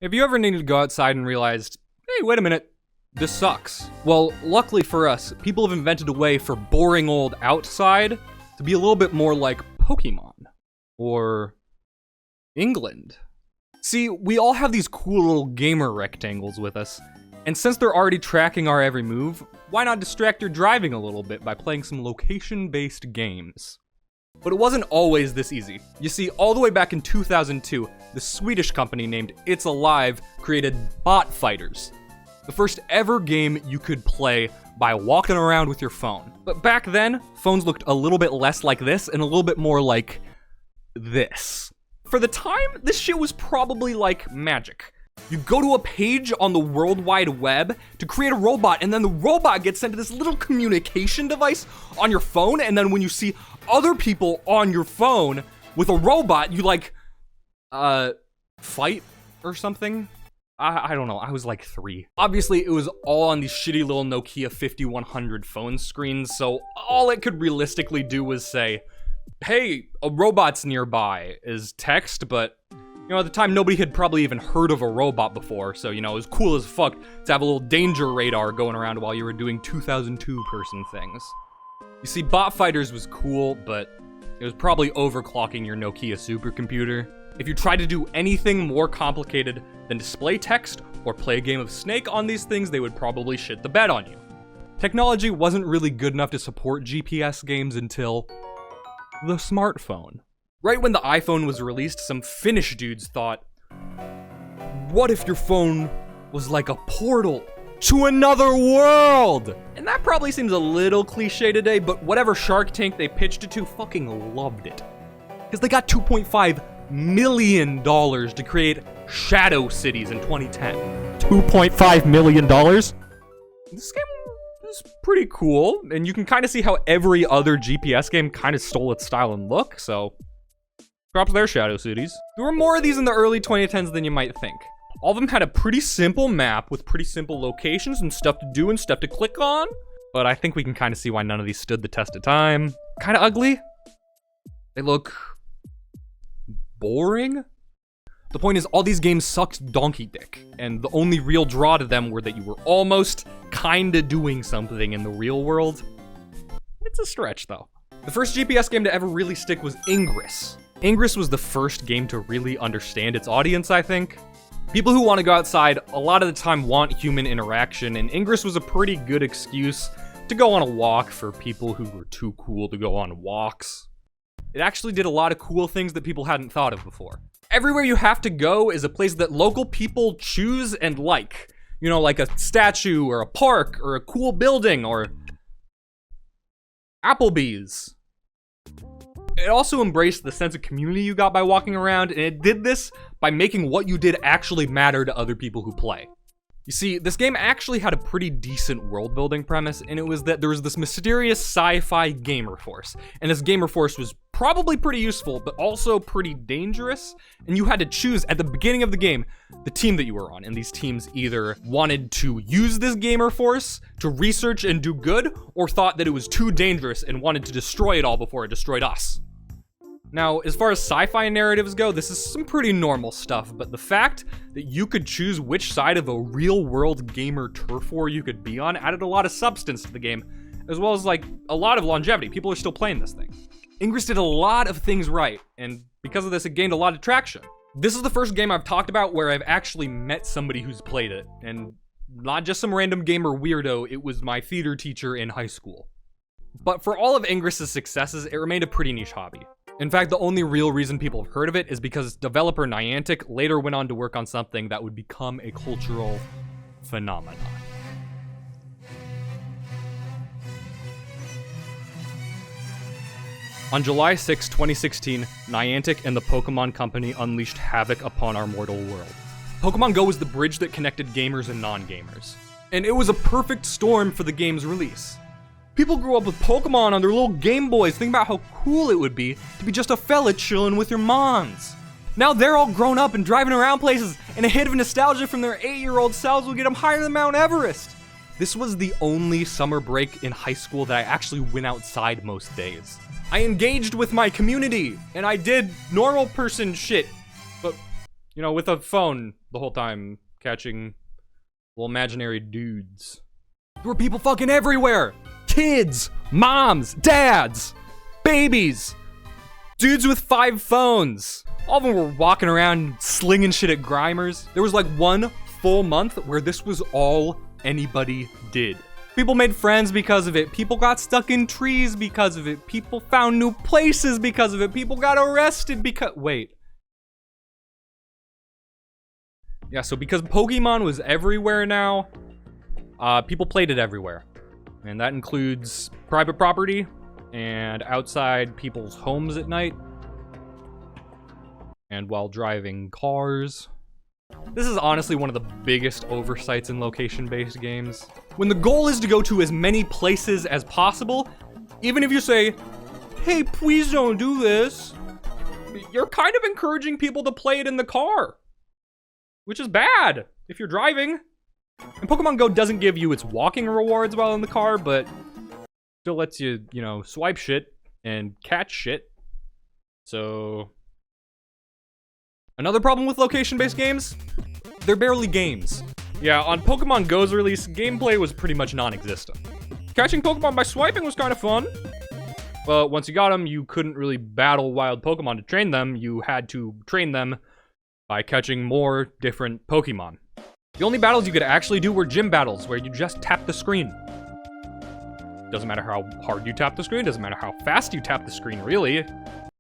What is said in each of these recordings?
Have you ever needed to go outside and realized, hey, wait a minute, this sucks? Well, luckily for us, people have invented a way for boring old outside to be a little bit more like Pokemon. Or England. See, we all have these cool little gamer rectangles with us, and since they're already tracking our every move, why not distract your driving a little bit by playing some location-based games? But it wasn't always this easy. You see, all the way back in 2002, the Swedish company named It's Alive created Bot Fighters, the first ever game you could play by walking around with your phone. But back then, phones looked a little bit less like this and a little bit more like this. For the time, this shit was probably like magic. You go to a page on the World Wide Web to create a robot, and then the robot gets sent to this little communication device on your phone, and then when you see other people on your phone with a robot, you like, fight or something? I don't know, I was like 3. Obviously, it was all on these shitty little Nokia 5100 phone screens, so all it could realistically do was say, hey, a robot's nearby, is text, but you know, at the time, nobody had probably even heard of a robot before, so, you know, it was cool as fuck to have a little danger radar going around while you were doing 2002 person things. You see, Bot Fighters was cool, but it was probably overclocking your Nokia supercomputer. If you tried to do anything more complicated than display text or play a game of Snake on these things, they would probably shit the bed on you. Technology wasn't really good enough to support GPS games until the smartphone. Right when the iPhone was released, some Finnish dudes thought, what if your phone was like a portal to another world? And that probably seems a little cliche today, but whatever Shark Tank they pitched it to fucking loved it. Because they got $2.5 million to create Shadow Cities in 2010. $2.5 million? This game is pretty cool, and you can kind of see how every other GPS game kind of stole its style and look, so props their Shadow Cities. There were more of these in the early 2010s than you might think. All of them had a pretty simple map with pretty simple locations and stuff to do and stuff to click on, but I think we can kind of see why none of these stood the test of time. Kind of ugly. They look boring. The point is, all these games sucked donkey dick, and the only real draw to them were that you were almost kinda doing something in the real world. It's a stretch, though. The first GPS game to ever really stick was Ingress. Ingress was the first game to really understand its audience, I think. People who want to go outside a lot of the time want human interaction, and Ingress was a pretty good excuse to go on a walk for people who were too cool to go on walks. It actually did a lot of cool things that people hadn't thought of before. Everywhere you have to go is a place that local people choose and like. You know, like a statue, or a park, or a cool building, or Applebee's. It also embraced the sense of community you got by walking around, and it did this by making what you did actually matter to other people who play. You see, this game actually had a pretty decent world-building premise, and it was that there was this mysterious sci-fi gamer force, and this gamer force was probably pretty useful, but also pretty dangerous, and you had to choose at the beginning of the game the team that you were on, and these teams either wanted to use this gamer force to research and do good, or thought that it was too dangerous and wanted to destroy it all before it destroyed us. Now, as far as sci-fi narratives go, this is some pretty normal stuff, but the fact that you could choose which side of a real-world gamer turf war you could be on added a lot of substance to the game, as well as, like, a lot of longevity. People are still playing this thing. Ingress did a lot of things right, and because of this, it gained a lot of traction. This is the first game I've talked about where I've actually met somebody who's played it, and not just some random gamer weirdo, it was my theater teacher in high school. But for all of Ingress's successes, it remained a pretty niche hobby. In fact, the only real reason people have heard of it is because developer Niantic later went on to work on something that would become a cultural phenomenon. On July 6, 2016, Niantic and the Pokemon Company unleashed havoc upon our mortal world. Pokemon Go was the bridge that connected gamers and non-gamers. And it was a perfect storm for the game's release. People grew up with Pokemon on their little Game Boys, thinking about how cool it would be to be just a fella chilling with your mons. Now they're all grown up and driving around places, and a hit of nostalgia from their 8-year-old selves will get them higher than Mount Everest. This was the only summer break in high school that I actually went outside most days. I engaged with my community, and I did normal person shit, but You know, with a phone the whole time, catching little imaginary dudes. There were people fucking everywhere! Kids! Moms! Dads! Babies! Dudes with 5 phones! All of them were walking around slinging shit at Grimers. There was like 1 full month where this was all anybody did. People made friends because of it. People got stuck in trees because of it. People found new places because of it. People got arrested because... Wait. Yeah, so because Pokemon was everywhere now, people played it everywhere. And that includes private property and outside people's homes at night. And while driving cars. This is honestly one of the biggest oversights in location-based games. When the goal is to go to as many places as possible, even if you say, hey, please don't do this, you're kind of encouraging people to play it in the car. Which is bad if you're driving. And Pokemon Go doesn't give you its walking rewards while in the car, but still lets you, you know, swipe shit and catch shit. So... Another problem with location-based games? They're barely games. Yeah, on Pokemon Go's release, gameplay was pretty much non-existent. Catching Pokemon by swiping was kind of fun. But once you got them, you couldn't really battle wild Pokemon to train them. You had to train them by catching more different Pokemon. The only battles you could actually do were gym battles, where you just tap the screen. Doesn't matter how hard you tap the screen, doesn't matter how fast you tap the screen, really.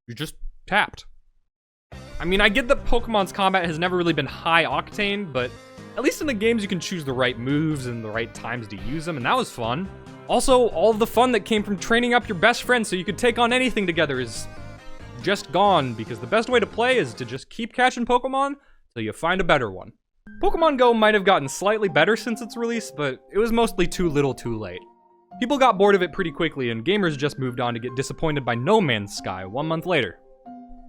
You just tapped. I mean, I get that Pokemon's combat has never really been high octane, but at least in the games you can choose the right moves and the right times to use them, and that was fun. Also, all of the fun that came from training up your best friend so you could take on anything together is just gone, because the best way to play is to just keep catching Pokemon till you find a better one. Pokemon Go might have gotten slightly better since its release, but it was mostly too little too late. People got bored of it pretty quickly, and gamers just moved on to get disappointed by No Man's Sky 1 month later.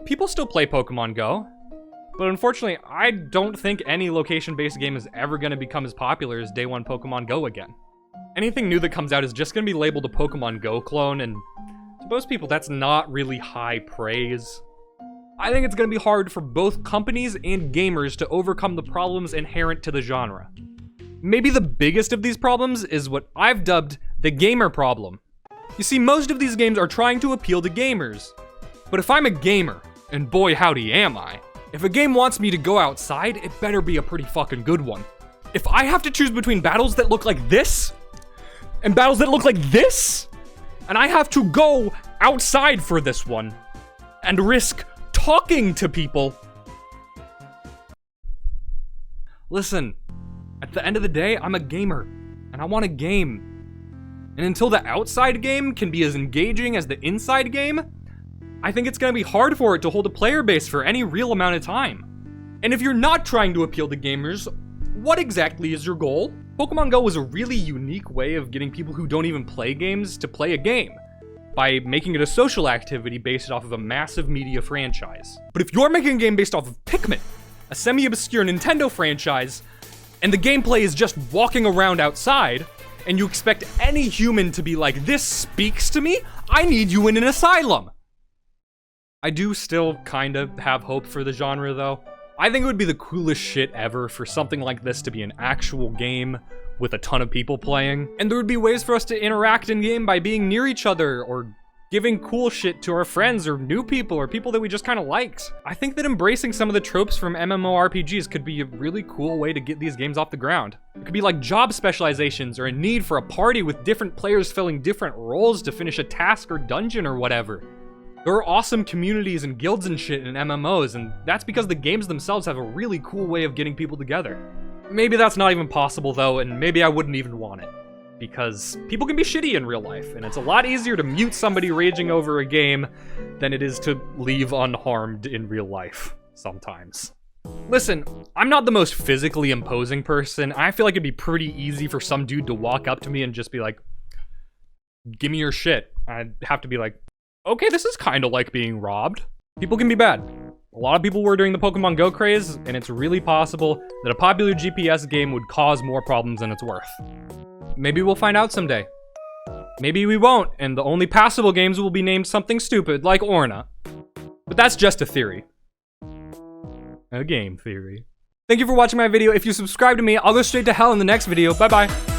People still play Pokemon Go, but unfortunately, I don't think any location-based game is ever going to become as popular as Day 1 Pokemon Go again. Anything new that comes out is just going to be labeled a Pokemon Go clone, and to most people, that's not really high praise. I think it's going to be hard for both companies and gamers to overcome the problems inherent to the genre. Maybe the biggest of these problems is what I've dubbed the gamer problem. You see, most of these games are trying to appeal to gamers. But if I'm a gamer, and boy howdy am I, if a game wants me to go outside, it better be a pretty fucking good one. If I have to choose between battles that look like this, and battles that look like this, and I have to go outside for this one, and risk talking to people. Listen, at the end of the day, I'm a gamer, and I want a game. And until the outside game can be as engaging as the inside game, I think it's going to be hard for it to hold a player base for any real amount of time. And if you're not trying to appeal to gamers, what exactly is your goal? Pokemon Go was a really unique way of getting people who don't even play games to play a game, by making it a social activity based off of a massive media franchise. But if you're making a game based off of Pikmin, a semi-obscure Nintendo franchise, and the gameplay is just walking around outside, and you expect any human to be like, this speaks to me, I need you in an asylum. I do still kinda have hope for the genre though. I think it would be the coolest shit ever for something like this to be an actual game with a ton of people playing. And there would be ways for us to interact in game by being near each other or giving cool shit to our friends or new people or people that we just kinda liked. I think that embracing some of the tropes from MMORPGs could be a really cool way to get these games off the ground. It could be like job specializations or a need for a party with different players filling different roles to finish a task or dungeon or whatever. There are awesome communities and guilds and shit in MMOs, and that's because the games themselves have a really cool way of getting people together. Maybe that's not even possible though, and maybe I wouldn't even want it. Because people can be shitty in real life, and it's a lot easier to mute somebody raging over a game than it is to leave unharmed in real life, sometimes. Listen, I'm not the most physically imposing person. I feel like it'd be pretty easy for some dude to walk up to me and just be like, give me your shit. I'd have to be like, okay, this is kind of like being robbed. People can be bad. A lot of people were during the Pokemon Go craze, and it's really possible that a popular GPS game would cause more problems than it's worth. Maybe we'll find out someday. Maybe we won't, and the only passable games will be named something stupid, like Orna. But that's just a theory. a game theory. Thank you for watching my video. If you subscribe to me, I'll go straight to hell in the next video. Bye bye.